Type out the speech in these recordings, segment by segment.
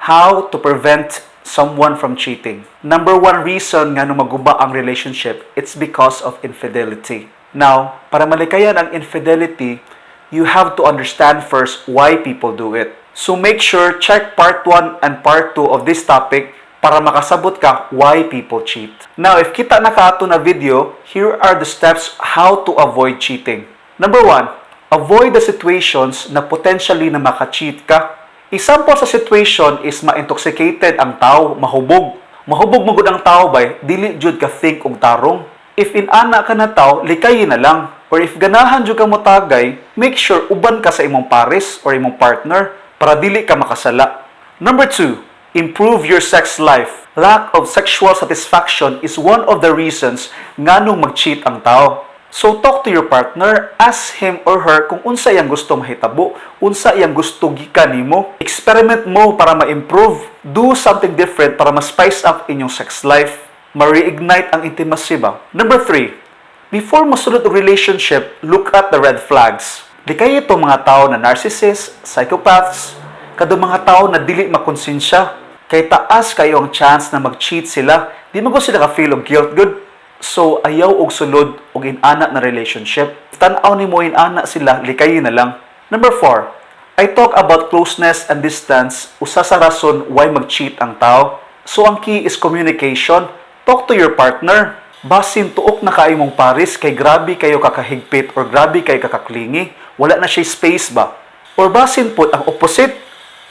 How to prevent someone from cheating. Number one reason nga nung maguba ang relationship, it's because of infidelity. Now, para malikayan ang infidelity, you have to understand first why people do it. So make sure check part 1 and part 2 of this topic para makasabot ka why people cheat. Now, if kita na ka na video, here are the steps how to avoid cheating. Number 1, avoid the situations na potentially na maka-cheat ka. Example sa situation is ma-intoxicated ang tao, mahubog. Mahubog mo gud ang tao bay, dili jud ka think og tarong. If inana ka na tao, likayin na lang. Or if ganahan jud ka mo tagay, make sure uban ka sa imong pares or imong partner para dili ka makasala. Number 2, improve your sex life. Lack of sexual satisfaction is one of the reasons nganong mag-cheat ang tao. So talk to your partner, ask him or her kung unsa iyang gusto mahitabo, unsa iyang gusto gikan nimo. Experiment mo para ma-improve. Do something different para ma-spice up inyong sex life. Ma-reignite ang intimacy ba? Number 3, before masulod ang relationship, look at the red flags. Di kayo itong mga tao na narcissists, psychopaths, kadong mga tao na dili makonsensya. Kay taas kayo ang chance na mag-cheat sila, di mo sila ka-feel of guilt good. So, ayaw og sulod og inana na relationship. Tan-aw ni mo inana sila, likayin na lang. Number 4, I talk about closeness and distance, usa sa rason why mag-cheat ang tao. So, ang key is communication. Talk to your partner. Basin tuok na kayo mong pares, kay grabe kayo kakahigpit or grabe kayo kakaklingi. Wala na siya space ba? Or basin put ang opposite.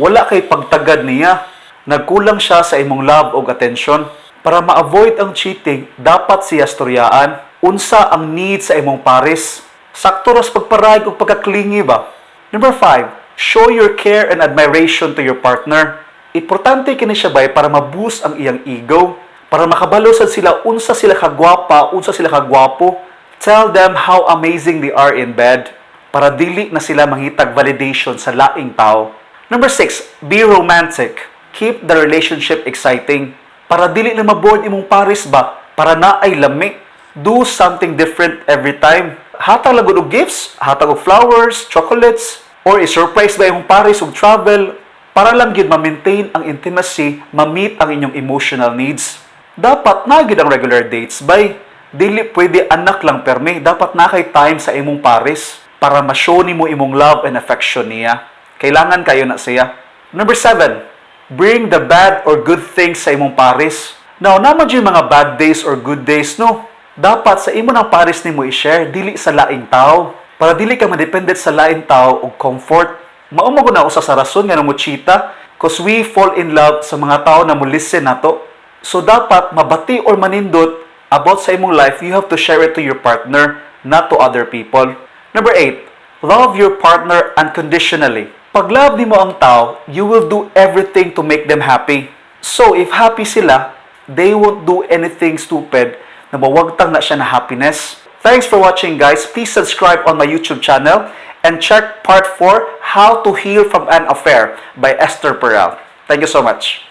Wala kay pagtagad niya. Nagkulang siya sa imong love o attention. Para ma-avoid ang cheating, dapat siya storyaan. Unsa ang need sa imong pares. Sakto ras pagparayag o pagkaklingi ba? Number 5, show your care and admiration to your partner. Importante kini siya bay para ma-boost ang iyang ego. Para makabalosan sila unsa sila kagwapa, unsa sila kagwapo. Tell them how amazing they are in bed. Para dili na sila mangitag validation sa laing tao. Number 6, be romantic. Keep the relationship exciting. Para dili na maboard imong pares ba? Para na ay lami. Do something different every time. Hatag lang og gifts, hatag og flowers, chocolates, or i-surprise ba imong pares og travel para lang gyud ma-maintain ang intimacy, ma-meet ang inyong emotional needs. Dapat na gyud ang regular dates bay. Dili pwede anak lang perme. Dapat na kay time sa imong pares para ma-show nimo imong love and affection niya. Kailangan kayo na siya. Number 7, bring the bad or good things sa imong pares. Now, naman yung mga bad days or good days, no? Dapat sa imo ng pares nimo i-share, dili sa laing tao. Para dili ka madependent sa laing tao o comfort. Maumo ko na usa sa rason nga mo cheata, cause we fall in love sa mga tao na mo listen nato. So, dapat mabati or manindot about sa imong life, you have to share it to your partner, not to other people. Number 8, love your partner unconditionally. Pag love mo ang tao, you will do everything to make them happy. So, if happy sila, they won't do anything stupid na mawagtang na siya na happiness. Thanks for watching, guys. Please subscribe on my YouTube channel and check part 4, How to Heal from an Affair by Esther Peral. Thank you so much.